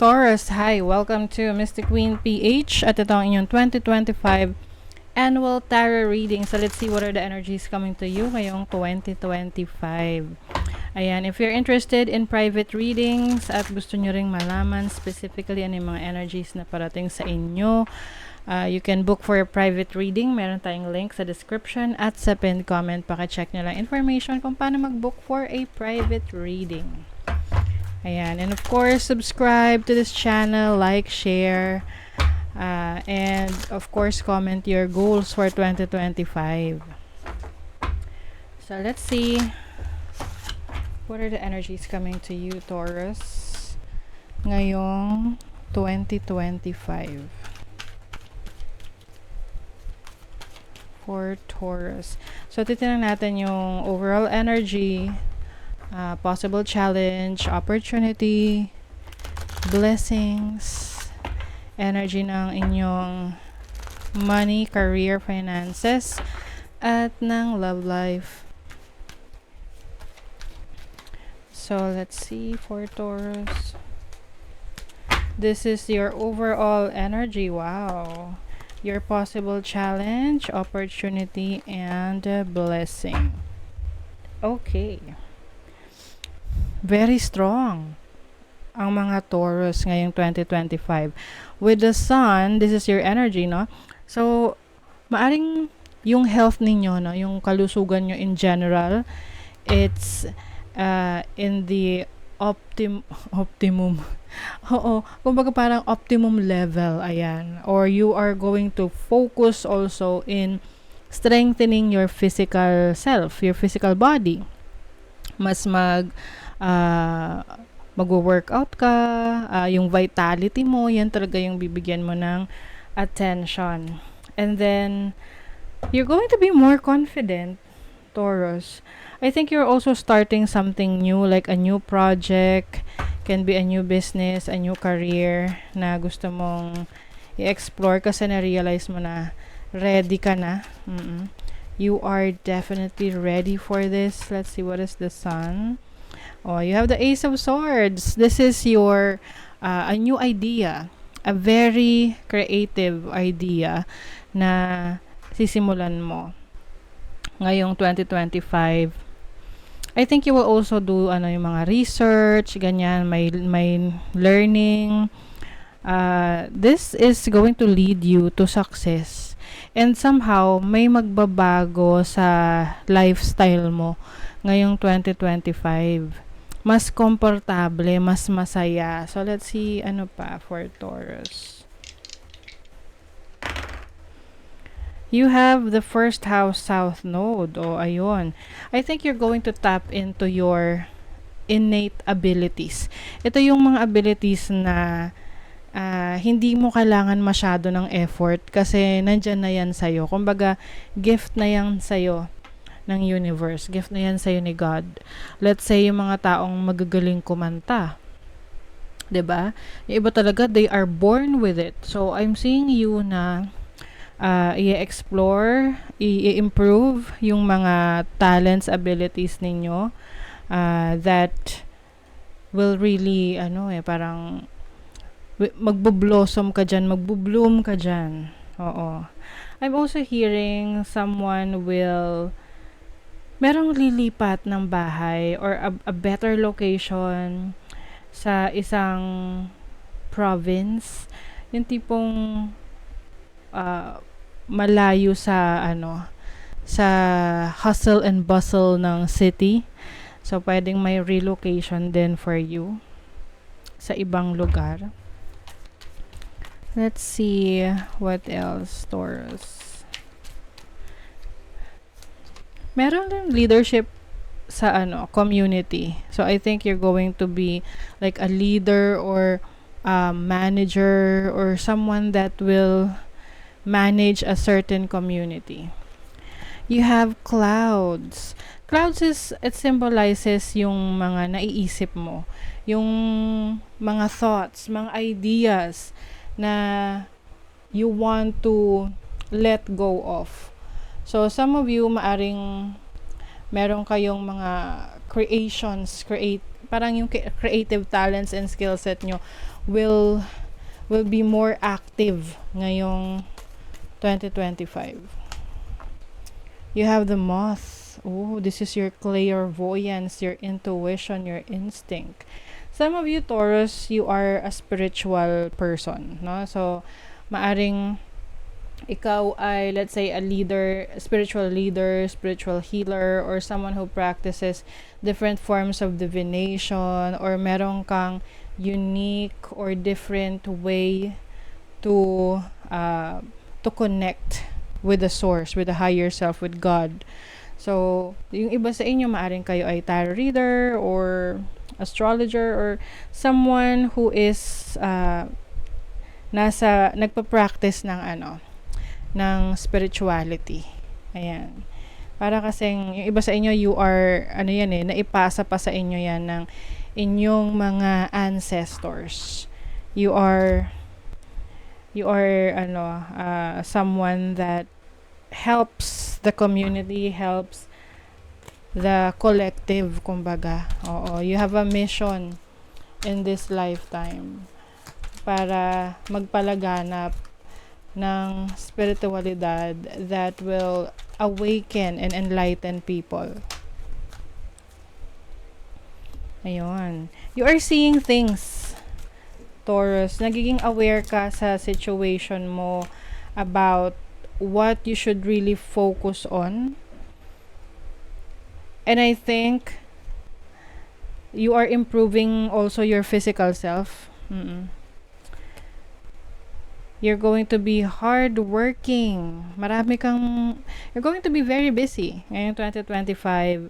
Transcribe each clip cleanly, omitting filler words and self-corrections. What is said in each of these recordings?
Taurus, hi! Welcome to Mystic Queen PH at ito ang inyong 2025 annual tarot reading. So let's see what are the energies coming to you ngayong 2025. Ayan, if you're interested in private readings at gusto nyo ring malaman specifically ano yung mga energies na parating sa inyo, you can book for a private reading. Meron tayong link sa description at sa pinned comment. Paka-check nyo lang information kung paano mag-book for a private reading. Ayan, and of course, subscribe to this channel, like, share, and of course, comment your goals for 2025. So let's see, what are the energies coming to you, Taurus, ngayong 2025 for Taurus. So titingnan natin yung overall energy, possible challenge, opportunity, blessings, energy ng inyong money, career, finances, at ng love life. So let's see for Taurus. This is your overall energy. Wow. Your possible challenge, opportunity, and blessing. Okay. Very strong ang mga Taurus ngayong 2025. With the Sun, this is your energy, no? So, maaring yung health ninyo, no? Yung kalusugan nyo in general, it's in the optimum. Oo, kumbaga parang optimum level, ayan. Or you are going to focus also in strengthening your physical self, your physical body. Mas mag-workout ka, yung vitality mo, yan talaga yung bibigyan mo ng attention. And then, you're going to be more confident, Taurus. I think you're also starting something new, like a new project, can be a new business, a new career na gusto mong i-explore kasi na-realize mo na ready ka na. You are definitely ready for this. Let's see, what is the Sun? Oh, you have the Ace of Swords. This is your a new idea, a very creative idea na sisimulan mo ngayong 2025. I think you will also do yung mga research, ganyan, may learning. This is going to lead you to success. And somehow, may magbabago sa lifestyle mo ngayong 2025. Mas komportable, mas masaya. So, let's see, ano pa for Taurus. You have the first house south node. O, ayun. I think you're going to tap into your innate abilities. Ito yung mga abilities na hindi mo kailangan masyado ng effort kasi nandyan na yan sa'yo. Kumbaga, gift na yan sa'yo ng universe. Gift na yan sa'yo ni God. Let's say, yung mga taong magagaling kumanta. 'Di ba? Yung iba talaga, they are born with it. So, I'm seeing you na i-explore, i-improve yung mga talents, abilities ninyo that will really, parang magbo-blossom ka dyan, magbo-bloom ka dyan. Oo. I'm also hearing someone merong lilipat ng bahay or a better location sa isang province. Yung tipong malayo sa sa hustle and bustle ng city. So, pwedeng may relocation din for you sa ibang lugar. Let's see what else, Taurus. Meron din leadership sa community. So I think you're going to be like a leader or a manager or someone that will manage a certain community. You have clouds. Clouds it symbolizes yung mga naiisip mo, yung mga thoughts, mga ideas na you want to let go of. So, some of you, maaring meron kayong mga creations, parang yung creative talents and skill set nyo will be more active ngayong 2025. You have the moth. Oh, this is your clairvoyance, your intuition, your instinct. Some of you Taurus, you are a spiritual person, no? So, maaring ikaw ay, let's say, a leader, spiritual healer, or someone who practices different forms of divination, or meron kang unique or different way to connect with the source, with the higher self, with God. So, yung iba sa inyo, maaring kayo ay tarot reader or astrologer or someone who is nagpa-practice ng spirituality. Ayan. Para kasing yung iba sa inyo, you are naipasa pa sa inyo yan ng inyong mga ancestors. You are someone that helps the community, helps the collective, kumbaga. Oo, you have a mission in this lifetime para magpalaganap ng spiritualidad that will awaken and enlighten people. Ayun. You are seeing things, Taurus. Nagiging aware ka sa situation mo about what you should really focus on. And I think you are improving also your physical self. You're going to be hardworking. You're going to be very busy. Ngayong 2025,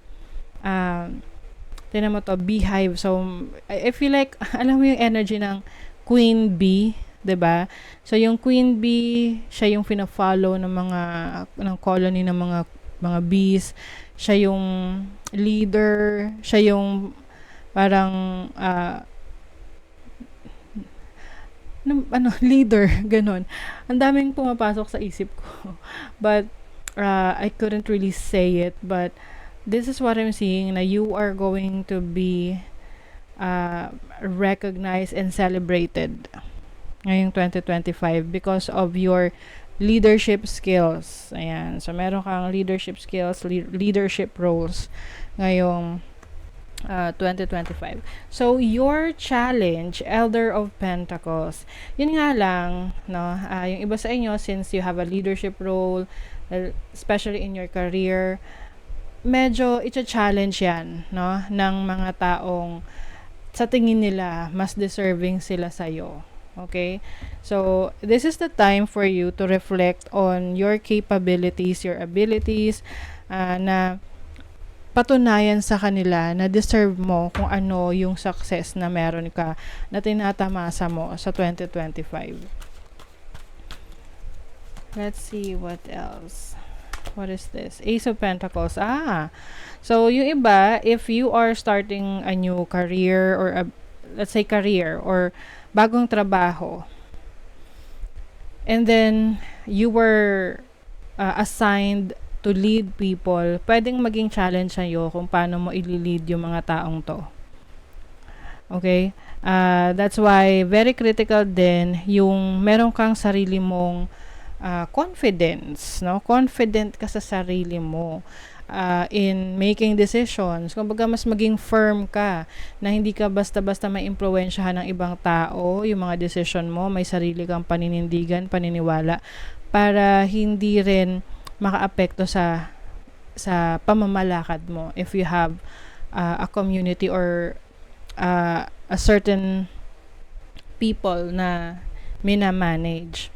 tinan mo to, beehive. So, I feel like, alam mo yung energy ng queen bee, 'di ba? So, yung queen bee, siya yung fina-follow ng colony ng mga bees. Siya yung leader, siya yung parang leader, ganun. Ang daming pumapasok sa isip ko. But I couldn't really say it, but this is what I'm seeing, na you are going to be recognized and celebrated ngayong 2025 because of your leadership skills. Ayan. So, meron kang leadership skills, leadership roles ngayong 2025. So, your challenge, Elder of Pentacles, yun nga lang, no, yung iba sa inyo, since you have a leadership role, especially in your career, medyo i-challenge yan, no, ng mga taong sa tingin nila mas deserving sila sa'yo. Okay? So, this is the time for you to reflect on your capabilities, your abilities, na patunayan sa kanila na deserve mo kung ano yung success na meron ka na tinatamasa mo sa 2025. Let's see what else. What is this? Ace of Pentacles. So yung iba, if you are starting a new career or let's say career or bagong trabaho, and then you were assigned to lead people, pwedeng maging challenge sa'yo kung paano mo i-lead yung mga taong to. Okay? That's why very critical din yung meron kang sarili mong confidence, no? Confident ka sa sarili mo in making decisions. Kumbaga, mas maging firm ka na hindi ka basta-basta maimpluwensyahan ng ibang tao, yung mga decision mo, may sarili kang paninindigan, paniniwala, para hindi rin makaapekto sa pamamalakad mo if you have a community or a certain people na minamanage.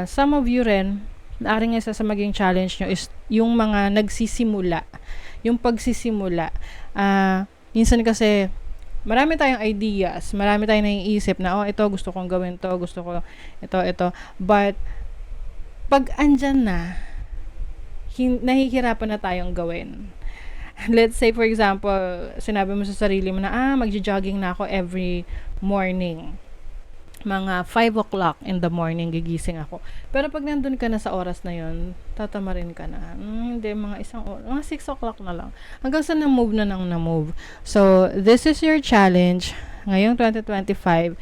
Some of you rin, naaring isa sa maging challenge nyo is yung mga nagsisimula, yung pagsisimula. Minsan kasi marami tayong ideas, marami tayong naiisip na ito gusto kong gawin to, gusto ko ito, but pag andyan na, nahihirapan na tayong gawin. Let's say for example, sinabi mo sa sarili mo na magjo-jogging na ako every morning. Mga 5 o'clock in the morning gigising ako. Pero pag nandun ka na sa oras na yun, tatamarin ka na. Hindi, mga 6 o'clock na lang. Hanggang sa na-move na nang na-move. So, this is your challenge ngayong 2025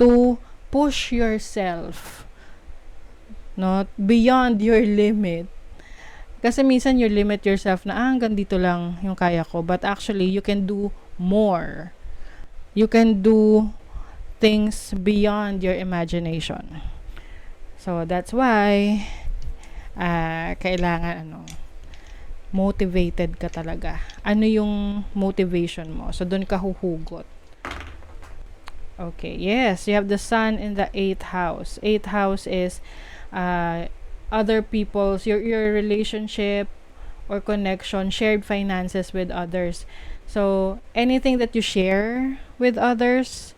to push yourself, no, beyond your limit. Kasi minsan you limit yourself na hanggang dito lang yung kaya ko, but actually you can do more. You can do things beyond your imagination. So that's why kailangan motivated ka talaga. Ano yung motivation mo? So doon ka huhugot. Okay, yes, you have the sun in the 8th house. 8th house is other people's, your relationship or connection, shared finances with others. So anything that you share with others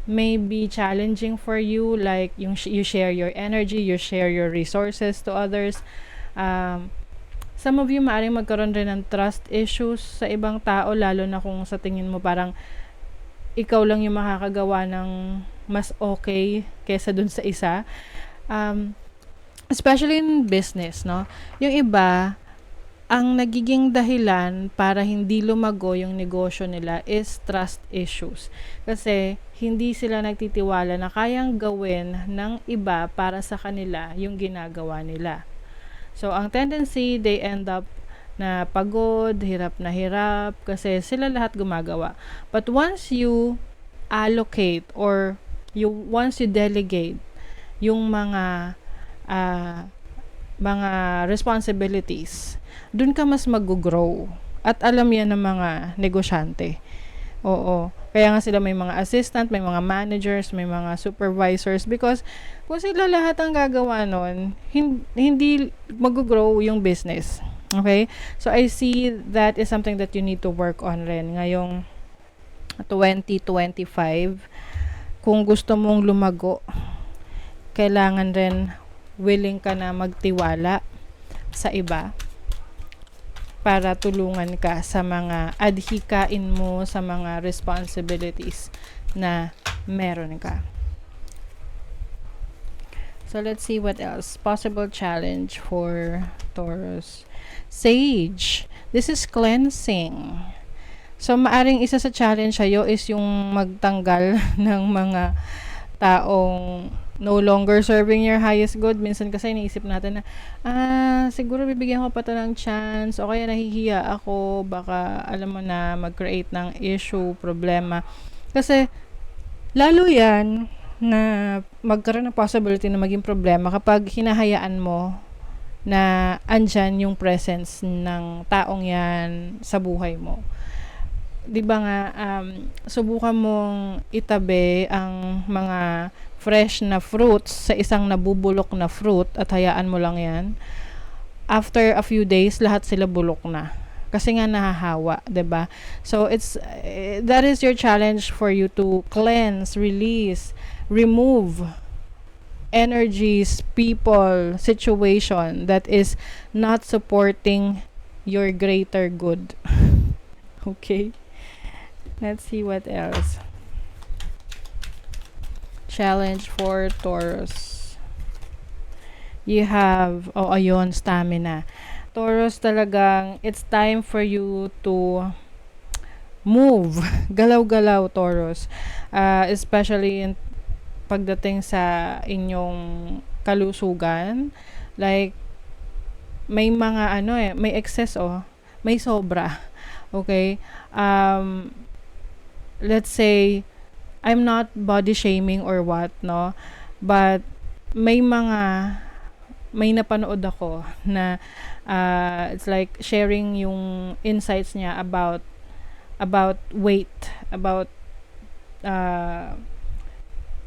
may be challenging for you, like you share your energy, you share your resources to others. Some of you maaaring magkaroon rin ng trust issues sa ibang tao, lalo na kung sa tingin mo parang ikaw lang yung makakagawa ng mas okay kesa dun sa isa. Especially in business, no? Yung iba, ang nagiging dahilan para hindi lumago yung negosyo nila is trust issues. Kasi hindi sila nagtitiwala na kayang gawin ng iba para sa kanila yung ginagawa nila. So, ang tendency, they end up na pagod, hirap na hirap, kasi sila lahat gumagawa. But once you allocate or once you delegate yung mga responsibilities, dun ka mas mag-grow. At alam yan ng mga negosyante. Oo. Kaya nga sila may mga assistant, may mga managers, may mga supervisors, because kung sila lahat ang gagawa nun, hindi mag-grow yung business. Okay? So, I see that is something that you need to work on rin ngayong 2025. Kung gusto mong lumago, kailangan rin willing ka na magtiwala sa iba para tulungan ka sa mga adhikain mo, sa mga responsibilities na meron ka. So, let's see what else. Possible challenge for Taurus. Sage. This is cleansing. So, maaring isa sa challenge sa'yo is yung magtanggal ng mga taong no longer serving your highest good. Minsan kasi iniisip natin na, siguro bibigyan ko pa ito ng chance, o kaya nahihiya ako, baka alam mo na mag-create ng issue, problema. Kasi, lalo yan na magkaroon ng possibility na maging problema kapag hinahayaan mo na andyan yung presence ng taong yan sa buhay mo. Di ba nga, subukan mong itabi ang mga fresh na fruits sa isang nabubulok na fruit at hayaan mo lang yan. After a few days, lahat sila bulok na. Kasi nga nahahawa, 'di ba? So that is your challenge for you to cleanse, release, remove energies, people, situation that is not supporting your greater good. Okay? Let's see what else. Challenge for Taurus. You have, ayun, stamina. Taurus, talagang, it's time for you to move. Galaw-galaw, Taurus. Especially pagdating sa inyong kalusugan. Like, may mga, may excess, may sobra. Okay? Let's say, I'm not body shaming or what, no? But may napanood ako na it's like sharing yung insights niya about weight, about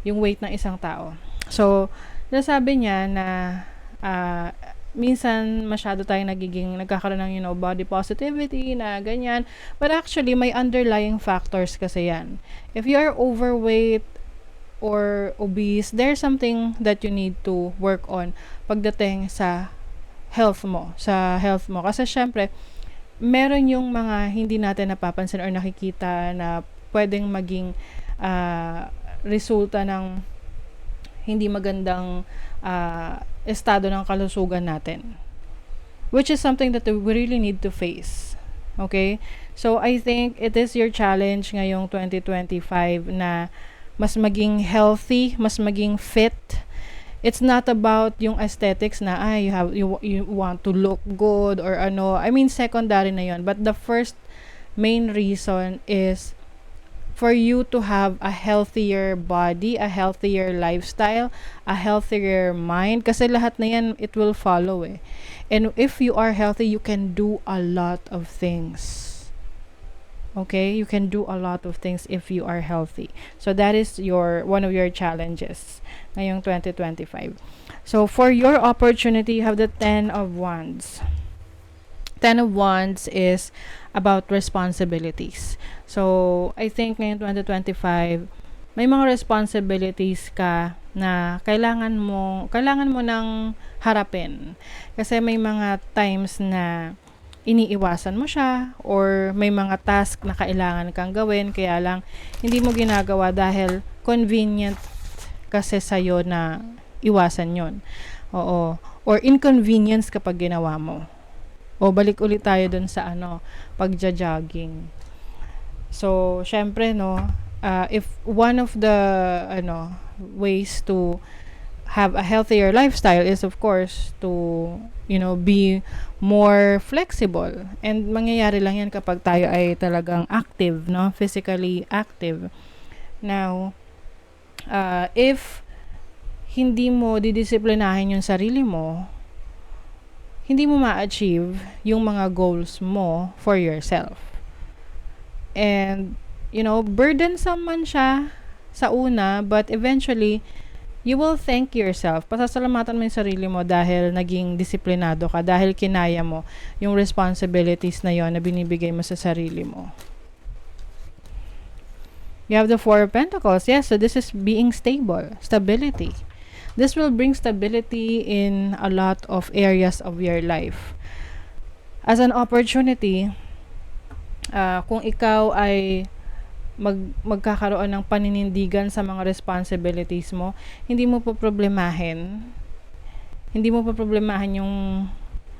yung weight ng isang tao. So, nasabi niya na minsan masyado tayong nagkakaroon ng body positivity na ganyan, but actually may underlying factors kasi yan. If you are overweight or obese, there's something that you need to work on pagdating sa health mo, kasi syempre meron yung mga hindi natin napapansin or nakikita na pwedeng maging resulta ng hindi magandang estado ng kalusugan natin, which is something that we really need to face. Okay? So, I think it is your challenge ngayong 2025 na mas maging healthy, mas maging fit. It's not about yung aesthetics na you want to look good or ano. I mean, secondary na yon. But the first main reason is for you to have a healthier body, a healthier lifestyle, a healthier mind. Kasi lahat na yan, it will follow eh. And if you are healthy, you can do a lot of things. Okay, you can do a lot of things if you are healthy. So that is one of your challenges ngayong 2025. So for your opportunity, you have the 10 of Wands. 10 of Wands is about responsibilities. So I think ngayong 2025, may mga responsibilities ka na kailangan mo ng harapin. Kasi may mga times na iniiwasan mo siya or may mga task na kailangan kang gawin kaya lang hindi mo ginagawa dahil convenient kasi sa'yo na iwasan yon. Oo. Or inconvenience kapag ginawa mo. O balik ulit tayo dun sa pagja-jogging. So, syempre if one of the ways to have a healthier lifestyle is of course to be more flexible, and mangyayari lang yan kapag tayo ay talagang active, physically active. Now if hindi mo didisiplinahin yung sarili mo, hindi mo ma-achieve yung mga goals mo for yourself. And burdensome man siya sa una, but eventually you will thank yourself. Pasasalamatan mo yung sarili mo dahil naging disiplinado ka, dahil kinaya mo yung responsibilities na yon na binibigay mo sa sarili mo. You have the 4 of Pentacles. Yes, so this is being stable, stability. This will bring stability in a lot of areas of your life. As an opportunity, kung ikaw ay magkakaroon ng paninindigan sa mga responsibilities mo, hindi mo pa problemahin yung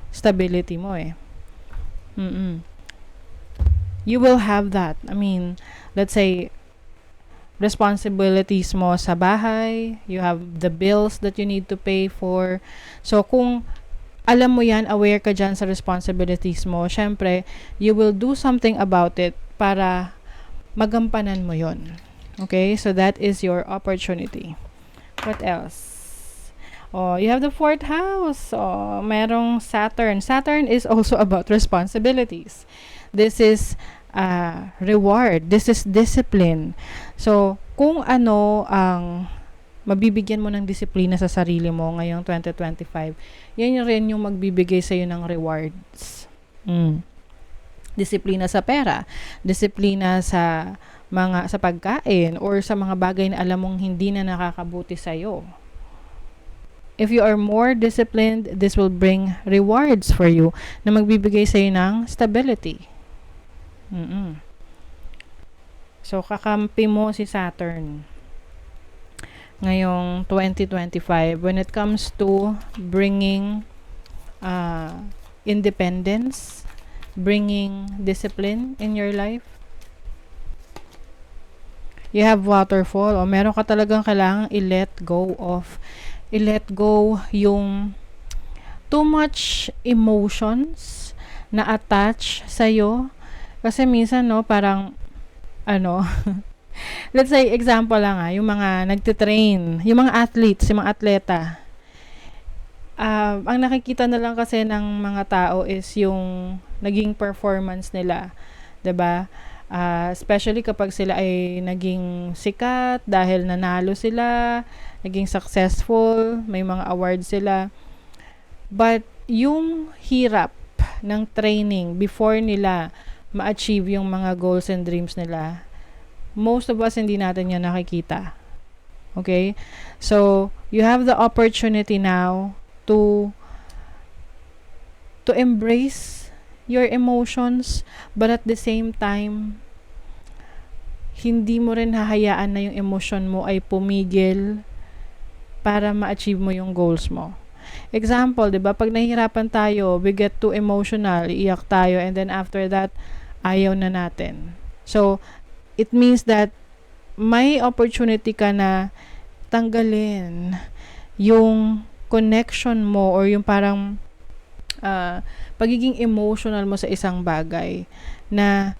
stability mo eh. You will have that. I mean, let's say responsibilities mo sa bahay, you have the bills that you need to pay for. So kung alam mo yan, aware ka dyan sa responsibilities mo, syempre you will do something about it para magampanan mo yon. Okay? So that is your opportunity. What else? You have the 4th house. Merong Saturn. Saturn is also about responsibilities. This is reward. This is discipline. So, kung ano ang mabibigyan mo ng disiplina sa sarili mo ngayong 2025, yan rin yung magbibigay sa'yo ng rewards. Disiplina sa pera, disiplina sa pagkain or sa mga bagay na alam mong hindi na nakakabuti sa iyo. If you are more disciplined, this will bring rewards for you na magbibigay sa iyo ng stability. So kakampi mo si Saturn ngayong 2025 when it comes to bringing independence, bringing discipline in your life. You have Waterfall. Meron ka talagang kailangang i-let go yung too much emotions na attach sa'yo. Kasi minsan, parang, let's say, example lang yung mga nagtitrain, yung mga athletes, yung mga atleta. Ang nakikita na lang kasi ng mga tao is yung naging performance nila, 'di ba? Especially kapag sila ay naging sikat dahil nanalo sila, naging successful, may mga awards sila. But yung hirap ng training before nila ma-achieve yung mga goals and dreams nila, most of us hindi natin yan nakikita. Okay? So, you have the opportunity now to embrace your emotions, but at the same time, hindi mo rin hahayaan na yung emotion mo ay pumigil para ma-achieve mo yung goals mo. Example, 'di ba? Pag nahihirapan tayo, we get too emotional, iiyak tayo, and then after that, ayaw na natin. So, it means that may opportunity ka na tanggalin yung connection mo or yung parang pagiging emotional mo sa isang bagay na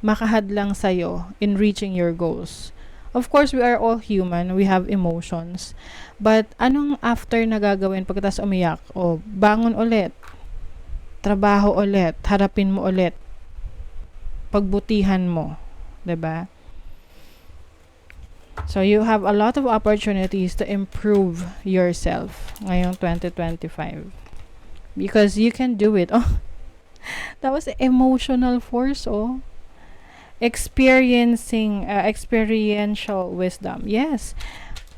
makahadlang sa'yo in reaching your goals. Of course, we are all human. We have emotions. But anong after na gagawin pagkatapos umiyak? O, bangon ulit. Trabaho ulit. Harapin mo ulit. Pagbutihan mo. 'Di ba? So, you have a lot of opportunities to improve yourself ngayong 2025. Because you can do it. Oh, that was emotional force, oh. Experiential wisdom. Yes,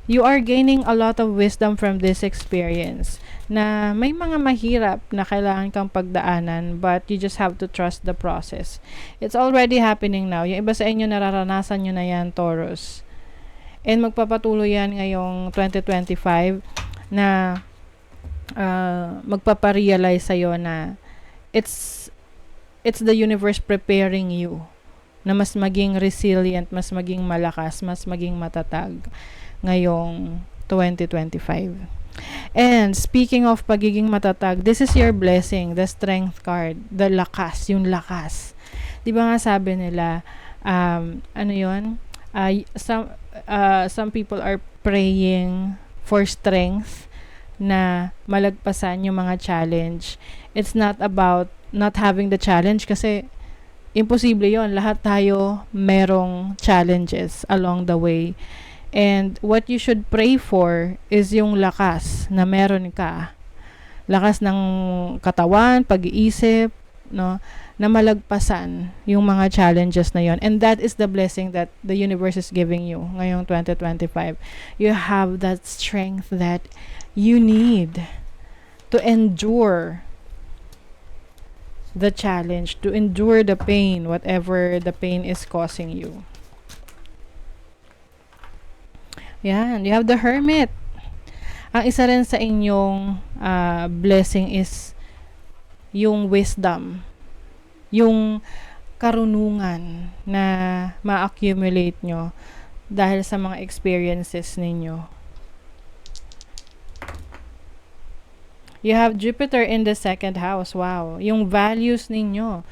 you are gaining a lot of wisdom from this experience na may mga mahirap na kailangan kang pagdaanan, but you just have to trust the process. It's already happening now. Yung iba sa inyo nararanasan nyo na yan, Taurus. And magpapatuloy yan ngayong 2025 na magpaparealize sa'yo na it's the universe preparing you na mas maging resilient, mas maging malakas, mas maging matatag ngayong 2025. And speaking of pagiging matatag, this is your blessing, the strength card, the lakas, yung lakas. 'Di ba nga sabi nila, ano 'yon? Some people are praying for strength na malagpasan yung mga challenge. It's not about not having the challenge kasi imposible yon. Lahat tayo merong challenges along the way. And what you should pray for is yung lakas na meron ka. Lakas ng katawan, pag-iisip, no, na malagpasan yung mga challenges na yon. And that is the blessing that the universe is giving you ngayong 2025. You have that strength that you need to endure the challenge, to endure the pain, whatever the pain is causing you. Yan, you have the Hermit. Ang isa rin sa inyong blessing is yung wisdom, yung karunungan na ma-accumulate nyo dahil sa mga experiences ninyo. You have Jupiter in the second house. Wow. Yung values ninyo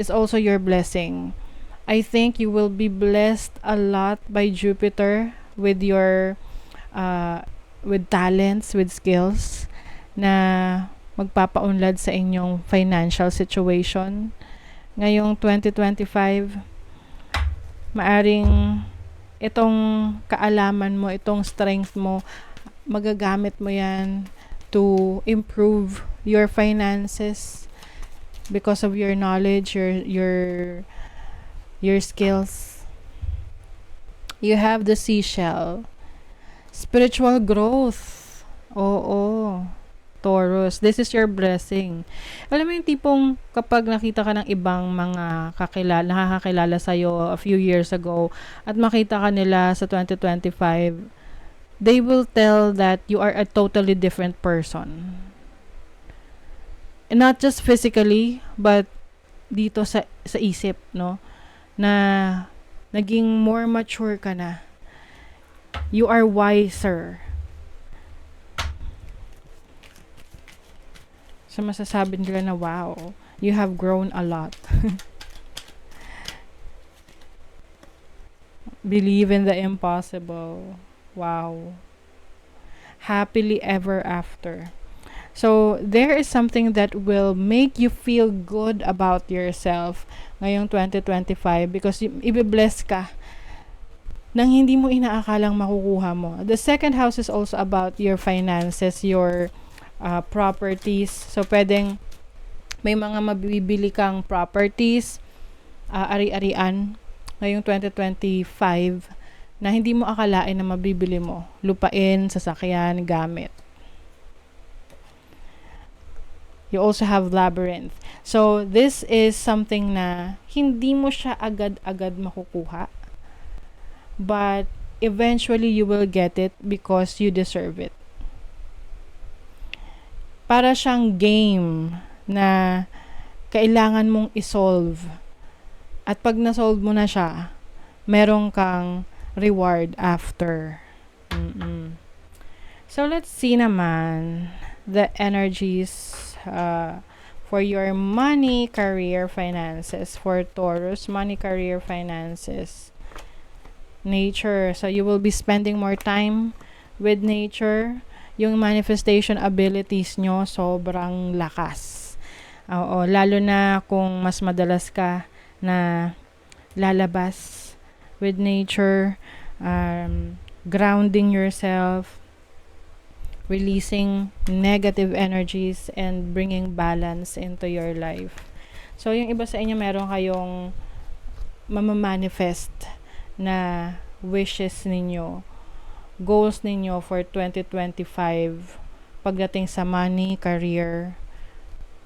is also your blessing. I think you will be blessed a lot by Jupiter with your with talents, with skills na magpapaunlad sa inyong financial situation. Ngayong 2025, maaring itong kaalaman mo, itong strength mo, magagamit mo yan to improve your finances because of your knowledge, your skills. You have the seashell. Spiritual growth. Oo. Taurus, this is your blessing. Alam mo yung tipong kapag nakita ka ng ibang mga nakakakilala sa'yo a few years ago at makita ka nila sa 2025, they will tell that you are a totally different person. And not just physically, but dito sa isip, no? Na naging more mature ka na. You are wiser. So masasabi nila na, wow, you have grown a lot. Believe in the impossible. Wow. Happily ever after. So, there is something that will make you feel good about yourself ngayong 2025 because i-bless ka nang hindi mo inaakalang makukuha mo. The second house is also about your finances, your properties. So, pwedeng may mga mabibili kang properties, ari-arian ngayong 2025 na hindi mo akalain na mabibili mo. Lupain, sasakyan, gamit. You also have Labyrinth. So, this is something na hindi mo siya agad-agad makukuha. But, eventually, you will get it because you deserve it. Para siyang game na kailangan mong isolve. At pag na-solve mo na siya, meron kang reward after. Mm-mm. So, let's see naman the energies for your money, career, finances. For Taurus, money, career, finances. Nature. So, you will be spending more time with nature. Yung manifestation abilities nyo, sobrang lakas. Oo, lalo na kung mas madalas ka na lalabas with nature, grounding yourself, releasing negative energies, and bringing balance into your life. So, yung iba sa inyo, meron kayong mamamanifest na wishes ninyo, goals ninyo for 2025 pagdating sa money, career,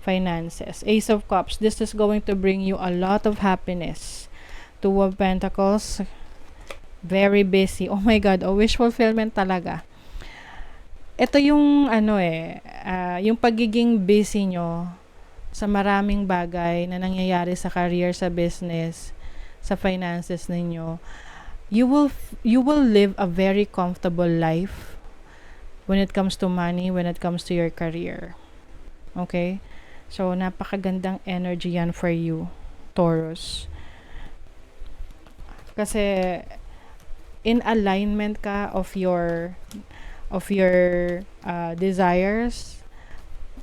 finances. Ace of Cups, this is going to bring you a lot of happiness. Two of Pentacles, very busy. Oh my God, wish fulfillment talaga. Ito yung yung pagiging busy nyo sa maraming bagay na nangyayari sa career, sa business, sa finances ninyo. You will live a very comfortable life when it comes to money, when it comes to your career. Okay? So, napakagandang energy yan for you, Taurus. Kasi, in alignment ka of your desires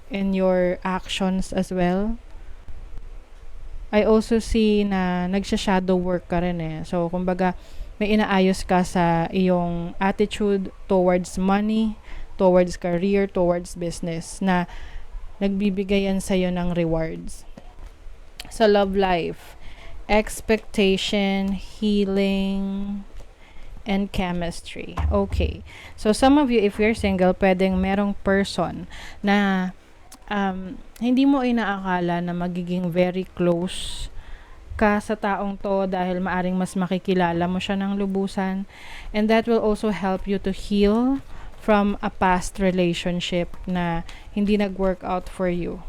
and your actions as well. I also see na nagsha-shadow work ka rin eh. So, kumbaga, may inaayos ka sa iyong attitude towards money, towards career, towards business na nagbibigay yan sa'yo ng rewards. Sa love life, expectation, healing, and chemistry. Okay. So, some of you, if you're single, pwedeng merong person na hindi mo inaakala na magiging very close ka sa taong to dahil maaring mas makikilala mo siya ng lubusan. And that will also help you to heal from a past relationship na hindi nag-work out for you.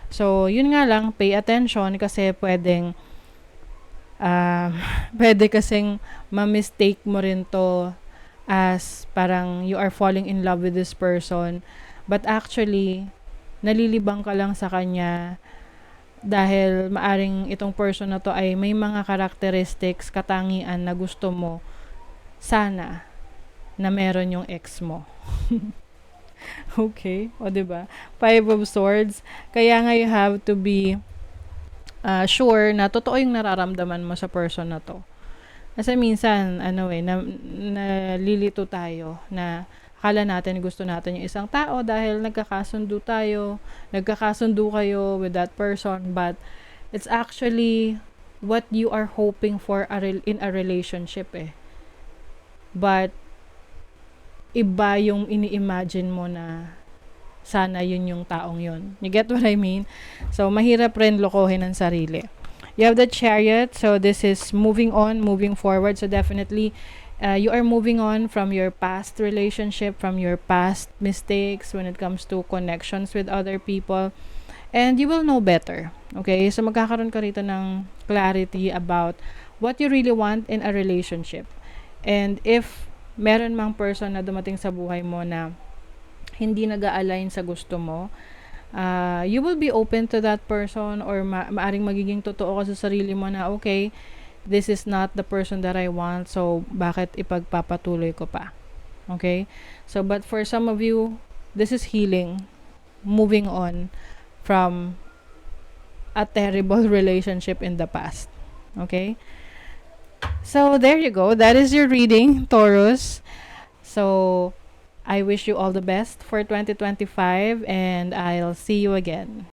So, yun nga lang, pay attention kasi pwedeng pwede kasing ma-mistake mo rin to as parang you are falling in love with this person, but actually nalilibang ka lang sa kanya dahil maaring itong person na to ay may mga characteristics, katangian na gusto mo sana na meron yung ex mo. Okay, o diba? Five of Swords, kaya nga you have to be sure na totoo yung nararamdaman mo sa person na to. Kasi minsan, nalilito tayo na akala natin gusto natin yung isang tao dahil nagkakasundo kayo with that person, but it's actually what you are hoping for in a relationship eh. But, iba yung ini-imagine mo na sana yun yung taong yun. You get what I mean? So, mahirap rin lokohin ang sarili. You have the Chariot. So, this is moving on, moving forward. So, definitely, you are moving on from your past relationship, from your past mistakes when it comes to connections with other people. And you will know better. Okay? So, magkakaroon ka rito ng clarity about what you really want in a relationship. And if meron mang person na dumating sa buhay mo na hindi nag-a-align sa gusto mo, you will be open to that person or maaring magiging totoo ka sa sarili mo na okay, this is not the person that I want, so bakit ipagpapatuloy ko pa? Okay? So, but for some of you, this is healing, moving on from a terrible relationship in the past. Okay? So, there you go. That is your reading, Taurus. So, I wish you all the best for 2025 and I'll see you again.